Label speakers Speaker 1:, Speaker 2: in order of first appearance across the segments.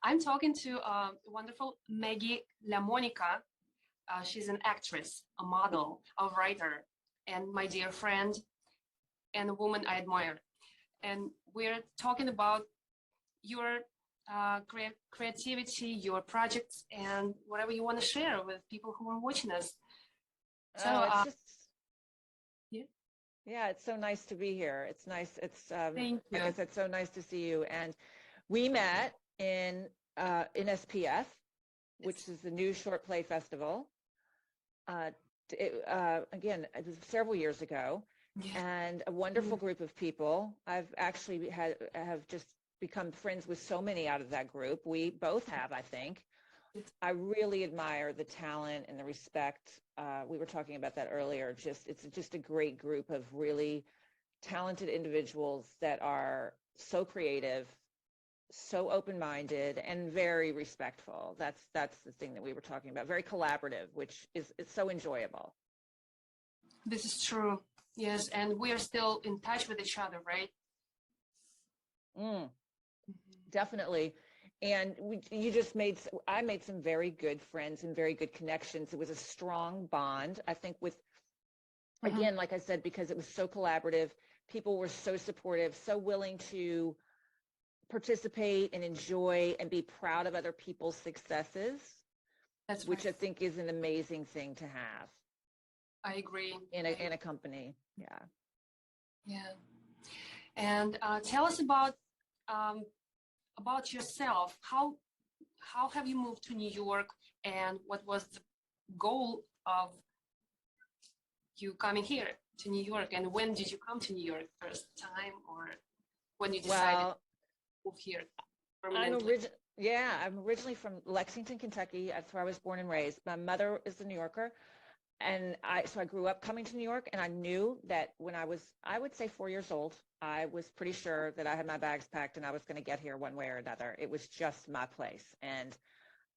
Speaker 1: I'm talking to wonderful Maggie LaMonica. She's an actress, a model, a writer, and my dear friend, and a woman I admire. And we're talking about your creativity, your projects, and whatever you want to share with people who are watching us. So,
Speaker 2: Oh, it's just,
Speaker 1: yeah,
Speaker 2: yeah, it's so nice to be here. It's nice. It's,
Speaker 1: thank you.
Speaker 2: like I said, so nice to see you. And we met in SPF, which is the New Short Play Festival. Again, it was several years ago,
Speaker 1: Yeah.
Speaker 2: and a wonderful group of people. I've actually have just become friends with so many out of that group. We both have, I think. I really admire the talent and the respect. We were talking about that earlier. It's just a great group of really talented individuals that are so creative, so open-minded, and very respectful. That's the thing that we were talking about. Very collaborative, which is so enjoyable.
Speaker 1: This is true. Yes, and we are still in touch with each other, right?
Speaker 2: Definitely. And I made some very good friends and very good connections. It was a strong bond, I think, with, again, like I said, because it was so collaborative, people were so supportive, so willing to participate and enjoy and be proud of other people's successes, which I think is an amazing thing to have.
Speaker 1: I agree.
Speaker 2: In a company. Yeah.
Speaker 1: Yeah. And tell us about yourself. How have you moved to New York, and what was the goal of you coming here to New York, and when did you come to New York first time, or when you decided to move here permanently?
Speaker 2: I'm originally from Lexington, Kentucky. That's where I was born and raised. My mother is a New Yorker. And so I grew up coming to New York, and I knew that when I would say 4 years old, I was pretty sure that I had my bags packed and I was going to get here one way or another. It was just my place. And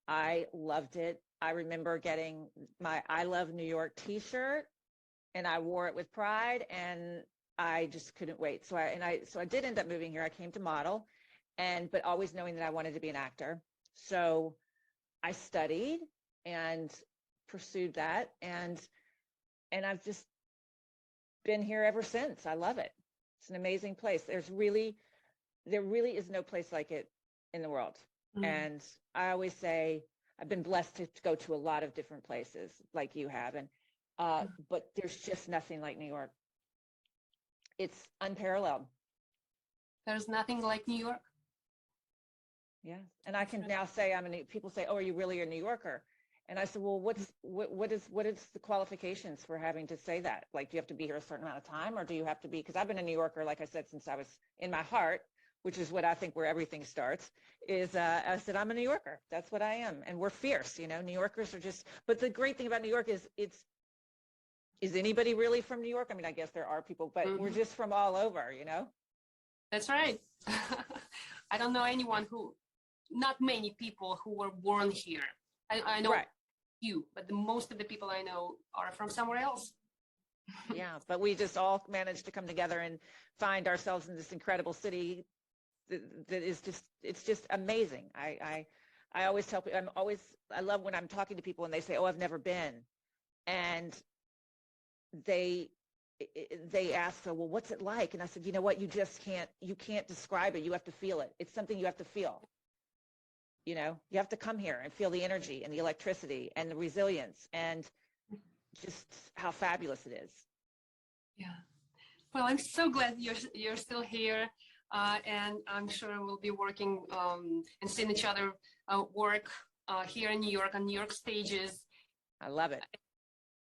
Speaker 2: I loved it. I remember getting my I Love New York t-shirt, and I wore it with pride, and I just couldn't wait. So I did end up moving here. I came to model, but always knowing that I wanted to be an actor. So I studied and pursued that, and I've just been here ever since. I love it. It's an amazing place. There really is no place like it in the world. And I always say I've been blessed to go to a lot of different places like you have, and but there's just nothing like New York. It's unparalleled.
Speaker 1: There's nothing like New York.
Speaker 2: Yeah. And I can now say people say, "Oh, are you really a New Yorker?" And I said, well, what is the qualifications for having to say that? Like, do you have to be here a certain amount of time, or do you have to be, because I've been a New Yorker, like I said, since I was in my heart, which is what I think where everything starts, is I said, I'm a New Yorker. That's what I am. And we're fierce, New Yorkers are just, but the great thing about New York is is anybody really from New York? I mean, I guess there are people, but we're just from all over,
Speaker 1: That's right. I don't know anyone not many people who were born here. I know few, but most of the people I know are from somewhere else.
Speaker 2: Yeah, but we just all managed to come together and find ourselves in this incredible city that is it's just amazing. I always tell people, I love when I'm talking to people and they say, oh, I've never been. And they ask, so, well, what's it like? And I said, you know what, you can't describe it. You have to feel it. It's something you have to feel. You have to come here and feel the energy and the electricity and the resilience and just how fabulous it is.
Speaker 1: Yeah. Well, I'm so glad you're still here, and I'm sure we'll be working and seeing each other work here in New York on New York stages.
Speaker 2: I love it.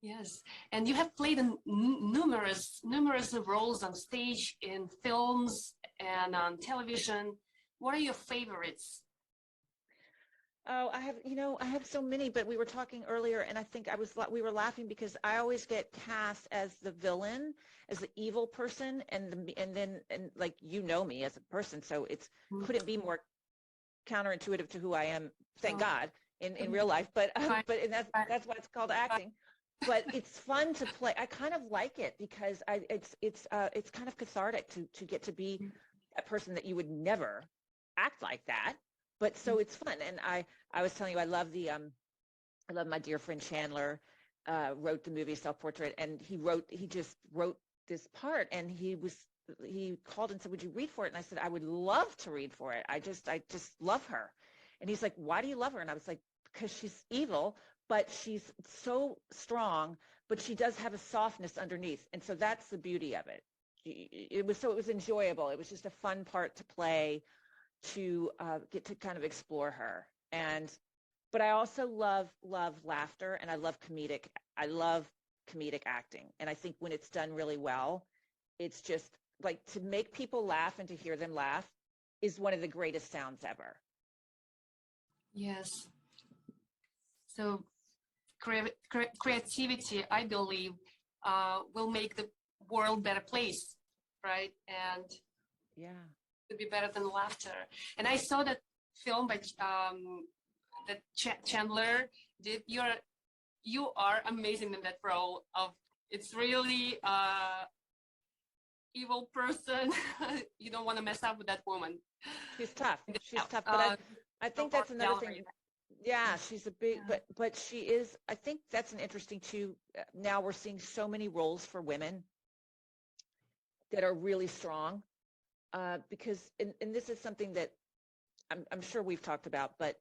Speaker 1: Yes, and you have played in numerous roles on stage, in films, and on television. What are your favorites?
Speaker 2: Oh, I have so many, but we were talking earlier, and I think we were laughing because I always get cast as the villain, as the evil person, and like, me as a person, so it's couldn't be more counterintuitive to who I am, thank God, in real life, but and that's why it's called acting. But it's fun to play. I kind of like it because it's kind of cathartic to get to be a person that you would never act like that. but so it's fun. And I was telling you, I love my dear friend Chandler, wrote the movie Self-Portrait, and he just wrote this part, and he called and said, would you read for it? And I said, I would love to read for it. I just love her. And he's like, why do you love her? And I was like, because she's evil, but she's so strong, but she does have a softness underneath. And so that's the beauty of it. It was enjoyable. It was just a fun part to play, to get to kind of explore her. But I also love laughter, and I love comedic acting. And I think when it's done really well, it's just like, to make people laugh and to hear them laugh is one of the greatest sounds ever.
Speaker 1: Yes. So creativity, I believe, will make the world better place, right? And
Speaker 2: Yeah,
Speaker 1: to be better than laughter. And I saw that film by that Chandler did. You are amazing in that role of, it's really evil person. You don't want to mess up with that woman.
Speaker 2: she's tough. She's tough, but I think that's another thing. Yeah, she's a big, but she is. I think that's an interesting too. Now we're seeing so many roles for women that are really strong, because and this is something that I'm sure we've talked about, but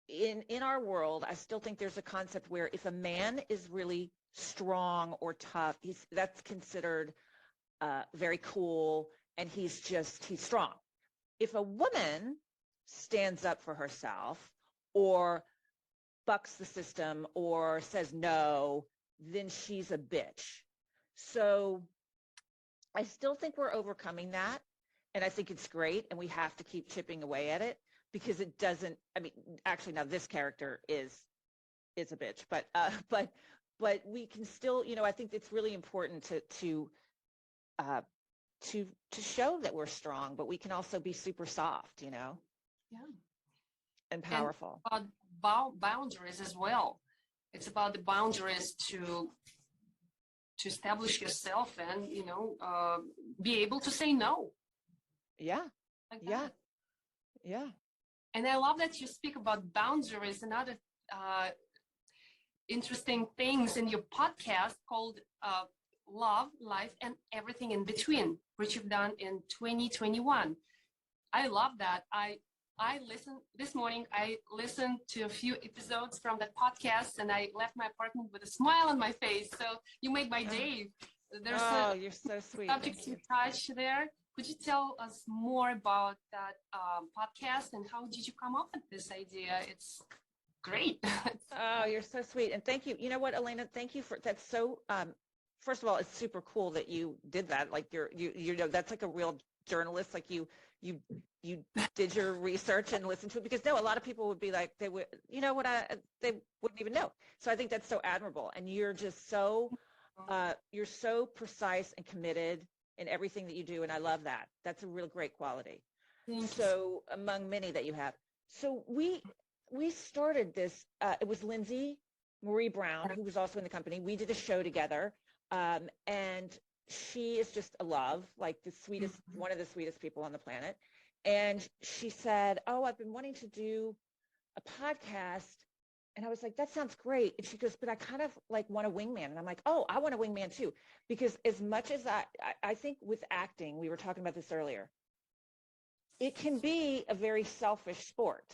Speaker 2: in our world, I still think there's a concept where if a man is really strong or tough, that's considered very cool, and he's strong. If a woman stands up for herself or bucks the system or says no, then she's a bitch. So I still think we're overcoming that, and I think it's great, and we have to keep chipping away at it, because it doesn't, I mean, actually now this character is a bitch, but we can still, I think it's really important to show that we're strong, but we can also be super soft,
Speaker 1: Yeah.
Speaker 2: And powerful.
Speaker 1: And about boundaries as well. It's about the boundaries to establish yourself and, be able to say no.
Speaker 2: Yeah.
Speaker 1: Like
Speaker 2: Yeah.
Speaker 1: that.
Speaker 2: Yeah.
Speaker 1: And I love that you speak about boundaries and other interesting things in your podcast called Love, Life, and Everything in Between, which you've done in 2021. I love that. I listened this morning. I listened to a few episodes from that podcast, and I left my apartment with a smile on my face. So you made my day. There's
Speaker 2: you're so sweet.
Speaker 1: Subject you touch there. Could you tell us more about that podcast, and how did you come up with this idea? It's great.
Speaker 2: Oh, you're so sweet. And thank you. You know what, Elena, thank you for, that's so, first of all, it's super cool that you did that. Like that's like a real journalist. Like you did your research and listened to it, because no, a lot of people would be like, they would, they wouldn't even know. So I think that's so admirable. And you're just so, you're so precise and committed in everything that you do. And I love that. That's a real great quality. So among many that you have. So we started this, it was Lindsay Marie Brown, who was also in the company. We did a show together. And she is just a love, like the sweetest, one of the sweetest people on the planet. And she said, oh, I've been wanting to do a podcast. And I was like, that sounds great. And she goes, but I kind of like want a wingman. And I'm like, oh, I want a wingman too. Because as much as I think with acting, we were talking about this earlier, it can be a very selfish sport,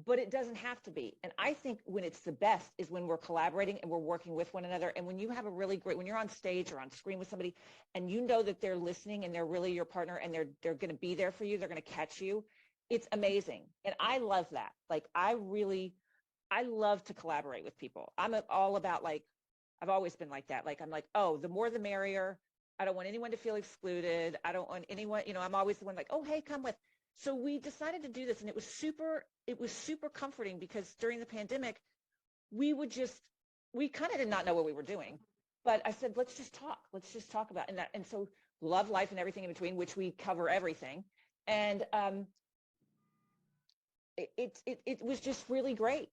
Speaker 2: but it doesn't have to be. And I think when it's the best is when we're collaborating and we're working with one another. And when you have a really great, when you're on stage or on screen with somebody and you know that they're listening and they're really your partner and they're going to be there for you, they're going to catch you, it's amazing. And I love that. Like, I love to collaborate with people. I'm all about, like, I've always been like that. Like, I'm like, oh, the more the merrier. I don't want anyone to feel excluded. I don't want anyone, I'm always the one like, oh, hey, come with. So we decided to do this, and it was super comforting, because during the pandemic, we kind of did not know what we were doing. But I said, let's just talk about it. And so Love, Life, and Everything in Between, which we cover everything. And it was just really great.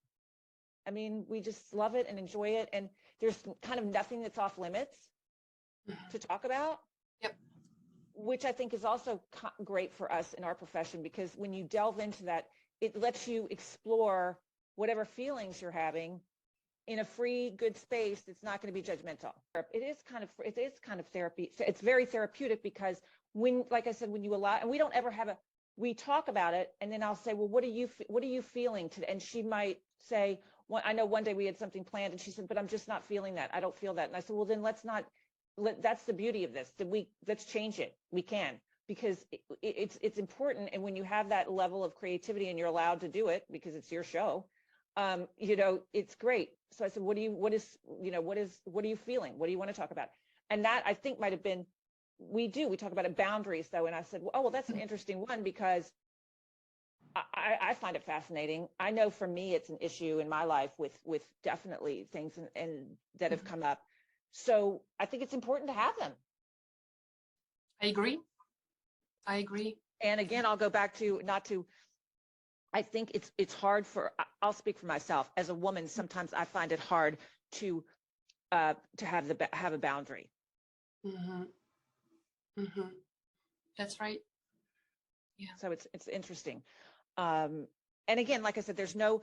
Speaker 2: I mean, we just love it and enjoy it. And there's kind of nothing that's off limits to talk about.
Speaker 1: Yep.
Speaker 2: Which I think is also great for us in our profession, because when you delve into that, it lets you explore whatever feelings you're having in a free, good space. It's not going to be judgmental. It is kind of therapy. It's very therapeutic because like I said, when you allow, and we don't ever have we talk about it, and then I'll say, well, what are you feeling today? And she might say, well, I know one day we had something planned, and she said, but I'm just not feeling that. I don't feel that. And I said, well, then that's the beauty of this. Let's change it. We can, because it's important. And when you have that level of creativity and you're allowed to do it because it's your show, it's great. So I said, what are you feeling? What do you want to talk about? And that, I think, might have been, we talk about it, boundaries though. And I said, well, that's an interesting one, because I find it fascinating. I know for me, it's an issue in my life with definitely things and that have come up. So I think it's important to have them.
Speaker 1: I agree.
Speaker 2: And again, I'll go back to I think it's hard I'll speak for myself as a woman. Sometimes I find it hard to have a boundary.
Speaker 1: Mm-hmm. Mm-hmm. That's right. Yeah.
Speaker 2: So it's interesting. And again, like I said, there's no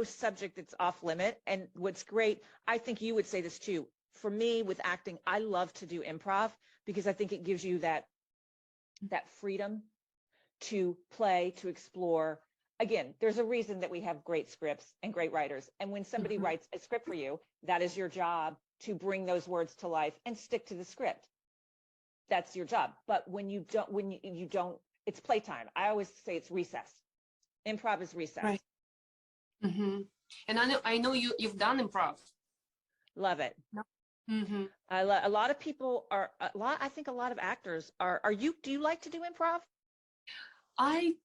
Speaker 2: subject that's off limit. And what's great, I think you would say this too. For me, with acting, I love to do improv because I think it gives you that freedom to play, to explore. Again, there's a reason that we have great scripts and great writers. And when somebody writes a script for you, that is your job to bring those words to life and stick to the script. That's your job. But when you don't, it's playtime. I always say it's recess. Improv is recess.
Speaker 1: Right. Mm-hmm. And I know you've done improv.
Speaker 2: Love it.
Speaker 1: No. Mm-hmm.
Speaker 2: A lot of people I think a lot of actors do you like to do improv?
Speaker 1: I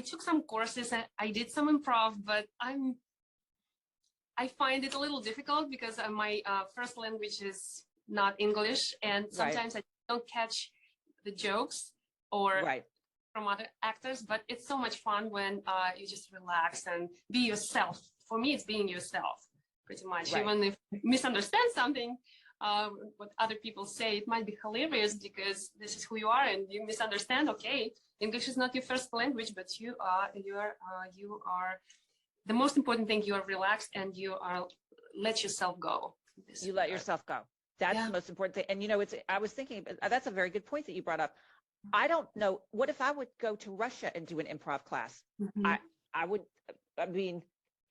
Speaker 1: took some courses and I did some improv, but I find it a little difficult because my first language is not English, and sometimes I don't catch the jokes or from other actors. But it's so much fun when you just relax and be yourself. For me, it's being yourself, pretty much. Even if you misunderstand something, what other people say, it might be hilarious because this is who you are, and you misunderstand. Okay, English is not your first language, but you are the most important thing. You are relaxed and you are let yourself go.
Speaker 2: You let yourself go. That's the most important thing. And I was thinking, that's a very good point that you brought up. I don't know, what if I would go to Russia and do an improv class?
Speaker 1: Mm-hmm.
Speaker 2: I mean,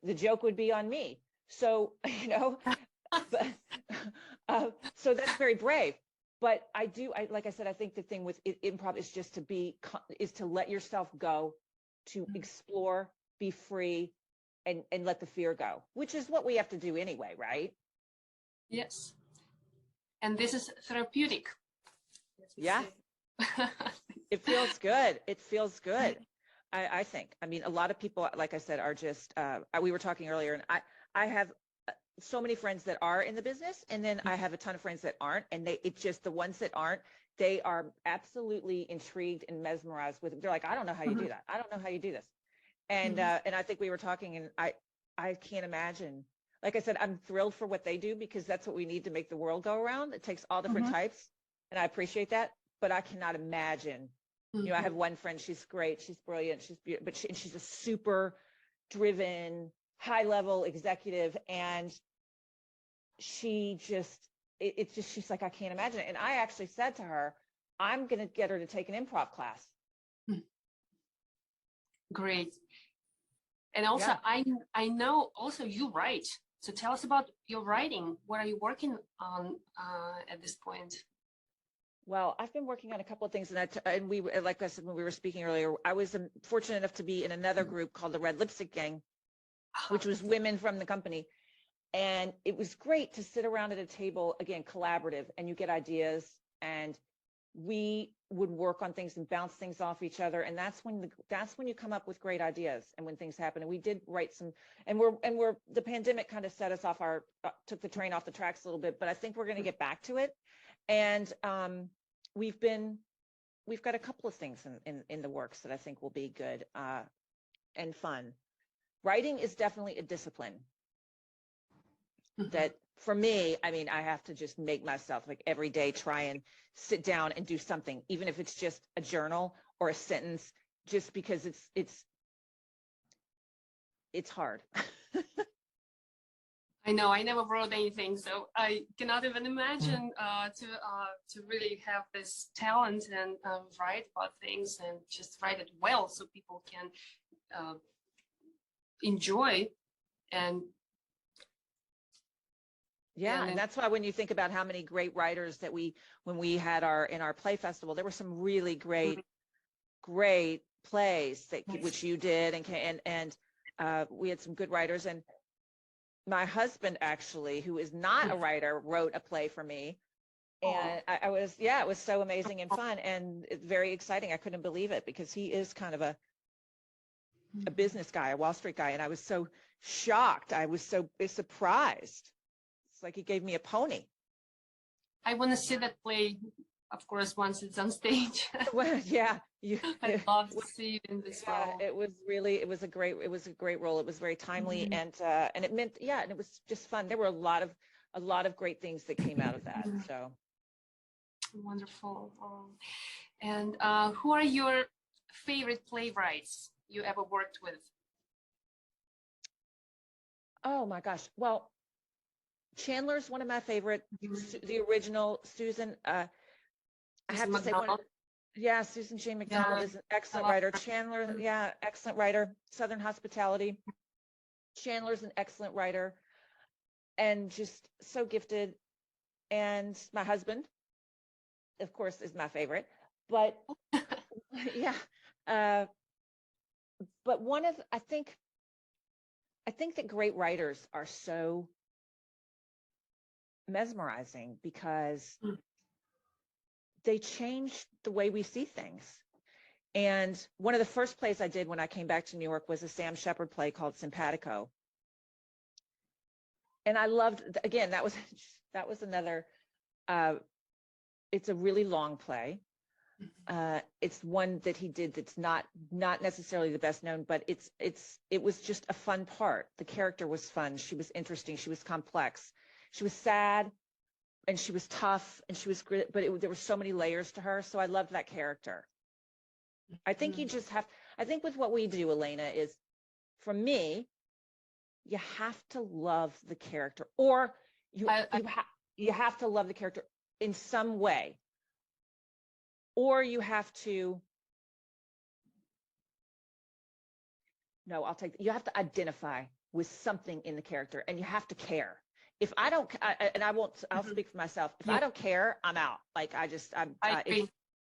Speaker 2: the joke would be on me. So, but, so that's very brave. But like I said, I think the thing with improv is just to let yourself go, to explore, be free, and let the fear go, which is what we have to do anyway, right?
Speaker 1: Yes. And this is therapeutic.
Speaker 2: Yeah. It feels good. It feels good. I think. I mean, a lot of people, like I said, are just, we were talking earlier, and I have so many friends that are in the business, and then I have a ton of friends that aren't, and it's just the ones that aren't, they are absolutely intrigued and mesmerized with it. They're like, I don't know how you do that. I don't know how you do this. And I think we were talking, and I can't imagine. Like I said, I'm thrilled for what they do because that's what we need to make the world go around. It takes all different types, and I appreciate that. But I cannot imagine. I have one friend. She's great. She's brilliant. She's beautiful, but she's a super driven, high-level executive, and she's like, I can't imagine it. And I actually said to her, I'm going to get her to take an improv class.
Speaker 1: Great. And also, I know also you write. So tell us about your writing. What are you working on at this point?
Speaker 2: Well, I've been working on a couple of things, and we, like I said when we were speaking earlier, I was fortunate enough to be in another group called the Red Lipstick Gang, which was women from the company. And it was great to sit around at a table, again, collaborative, and you get ideas, and we would work on things and bounce things off each other. And that's when you come up with great ideas, and when things happen. And we did write some, and the pandemic kind of set us off took the train off the tracks a little bit, but I think we're going to get back to it. And we've got a couple of things in the works that I think will be good and fun. Writing is definitely a discipline. That for me, I mean, I have to just make myself like every day try and sit down and do something, even if it's just a journal or a sentence, just because it's it's hard.
Speaker 1: I know, I never wrote anything, so I cannot even imagine to really have this talent and write about things and just write it well so people can enjoy. And
Speaker 2: yeah, and that's why when you think about how many great writers that when we had in our play festival, there were some really great plays that which you did, and we had some good writers. And my husband, actually, who is not a writer, wrote a play for me. And it was so amazing and fun and very exciting. I couldn't believe it because he is kind of a business guy, a Wall Street guy. And I was so shocked. I was so surprised. It's like he gave me a pony.
Speaker 1: I want to see that play, of course, once it's on stage.
Speaker 2: Well, yeah.
Speaker 1: I'd love to see it in this role.
Speaker 2: It was a great role. It was very timely and it meant, and it was just fun. There were a lot of great things that came out of that. So
Speaker 1: wonderful. And who are your favorite playwrights you ever worked with?
Speaker 2: Oh my gosh. Well, Chandler's one of my favorite. The original Susan. I have to say one. Yeah, Susan Shane McDonald is an excellent writer. Chandler, excellent writer. Southern Hospitality. Chandler's an excellent writer, and just so gifted. And my husband, of course, is my favorite. But but I think that great writers are so mesmerizing because they change the way we see things. And one of the first plays I did when I came back to New York was a Sam Shepard play called Simpatico. And I loved, again, that was another, it's a really long play. It's one that he did that's not necessarily the best known, but it was just a fun part. The character was fun. She was interesting. She was complex. She was sad. And she was tough, and she was great, but there were so many layers to her. So I loved that character. I think I think with what we do, Elena, is, for me, you have to love the character, or you have to love the character in some way, or you have to. No, you have to identify with something in the character, and you have to care. If I don't, I'll speak for myself. If I don't care, I'm out. Like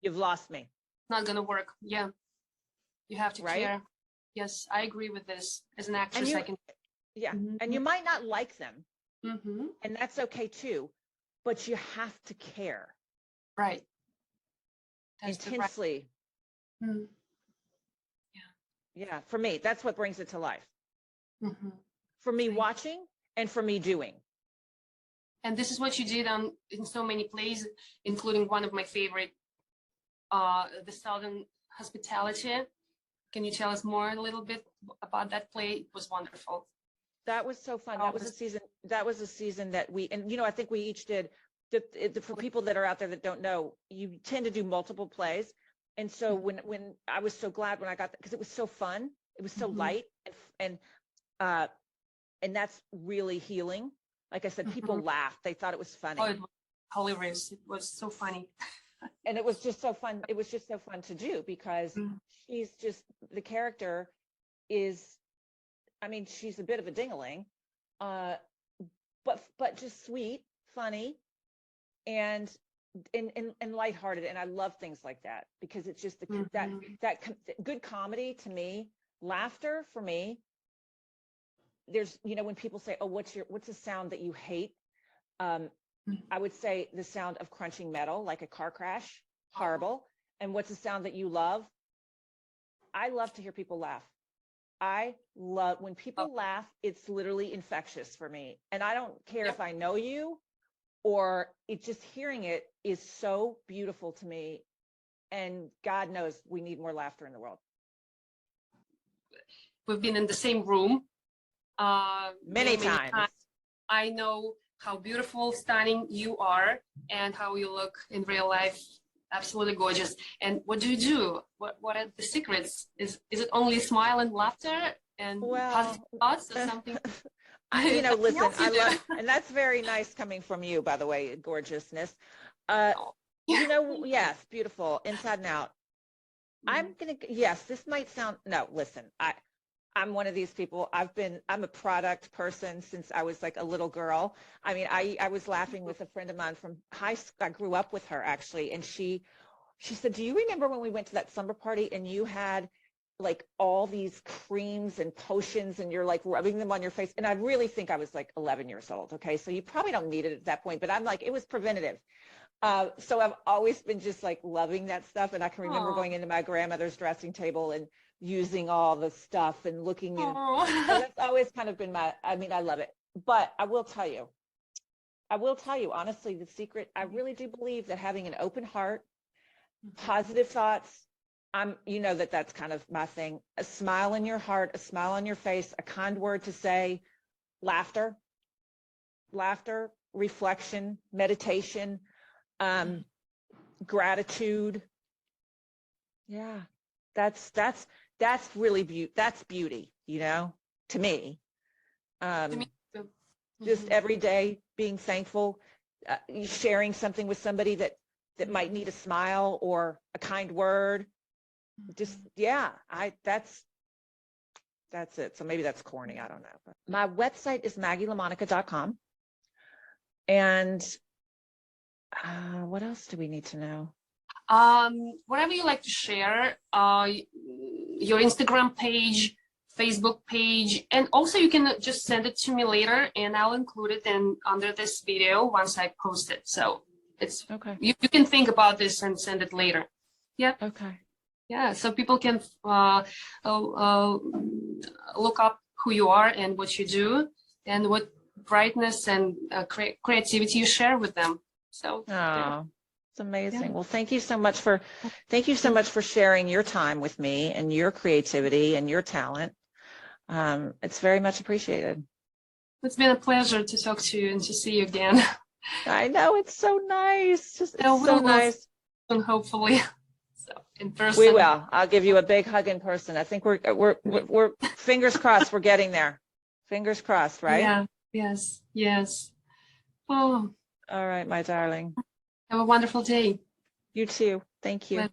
Speaker 2: you've lost me.
Speaker 1: It's not going to work. Yeah. You have to care. Yes, I agree with this. As an actress, I can.
Speaker 2: Yeah. And you might not like them. And that's okay too. But you have to care.
Speaker 1: Right.
Speaker 2: That's intensely. Yeah. For me, that's what brings it to life. For me, watching and for me doing.
Speaker 1: And this is what you did in so many plays, including one of my favorite, the Southern Hospitality. Can you tell us more a little bit about that play? It was wonderful.
Speaker 2: That was so fun. That was a season that I think we each did. For people that are out there that don't know, you tend to do multiple plays. And so when I was so glad when I got that, because it was so fun, it was so light, and that's really healing. Like I said, people laughed. They thought it was funny.
Speaker 1: Oh, it was hilarious. It was so funny.
Speaker 2: And it was just so fun. It was just so fun to do because the character is, she's a bit of a ding-a-ling, but just sweet, funny, and lighthearted. And I love things like that because it's just that good comedy to me, laughter for me. There's, when people say, oh, what's the sound that you hate? I would say the sound of crunching metal, like a car crash, horrible. And what's the sound that you love? I love to hear people laugh. I love when people laugh. It's literally infectious for me. And I don't care if I know you or just hearing it is so beautiful to me. And God knows we need more laughter in the world.
Speaker 1: We've been in the same room.
Speaker 2: Many times.
Speaker 1: I know how beautiful, stunning you are and how you look in real life. Absolutely gorgeous. And what do you do? What are the secrets? Is it only smile and laughter, and
Speaker 2: Well,
Speaker 1: positive thoughts or something?
Speaker 2: Listen,
Speaker 1: else you
Speaker 2: I
Speaker 1: do?
Speaker 2: love, and that's very nice coming from you, by the way, gorgeousness. Uh,
Speaker 1: Oh, yeah.
Speaker 2: yes, beautiful, inside and out. Yes, this might sound, no, listen, I'm one of these people. I'm a product person since I was like a little girl. I mean, I was laughing with a friend of mine from high school. I grew up with her actually. And she said, do you remember when we went to that slumber party and you had like all these creams and potions and you're like rubbing them on your face? And I really think I was like 11 years old. Okay. So you probably don't need it at that point, but I'm like, it was preventative. So I've always been just like loving that stuff. And I can remember
Speaker 1: Oh,
Speaker 2: going into my grandmother's dressing table and using all the stuff and looking and so
Speaker 1: oh.
Speaker 2: that's always kind of been I love it. But I will tell you honestly, the secret, I really do believe that having an open heart, positive thoughts, that's kind of my thing. A smile in your heart, a smile on your face, a kind word to say, laughter, reflection, meditation, gratitude. Yeah, that's really that's beauty, to me.
Speaker 1: To me too.
Speaker 2: Just every day being thankful, sharing something with somebody that might need a smile or a kind word. Just, yeah, that's it. So maybe that's corny. I don't know. But my website is MaggieLaMonica.com. And what else do we need to know?
Speaker 1: Whatever you like to share, your Instagram page, Facebook page, and also you can just send it to me later and I'll include it under this video once I post it. So it's
Speaker 2: okay.
Speaker 1: You can think about this and send it later. Yeah.
Speaker 2: Okay.
Speaker 1: Yeah. So people can look up who you are and what you do and what brightness and creativity you share with them. So
Speaker 2: it's amazing.
Speaker 1: Yeah.
Speaker 2: Well, thank you so much for sharing your time with me and your creativity and your talent. It's very much appreciated.
Speaker 1: It's been a pleasure to talk to you and to see you again.
Speaker 2: I know, it's so nice. It's so nice.
Speaker 1: And hopefully, so in person.
Speaker 2: We will. I'll give you a big hug in person. I think we're fingers crossed. We're getting there. Fingers crossed, right?
Speaker 1: Yeah. Yes. Yes. Oh.
Speaker 2: All right, my darling.
Speaker 1: Have a wonderful day.
Speaker 2: You too. Thank you.
Speaker 1: Bye.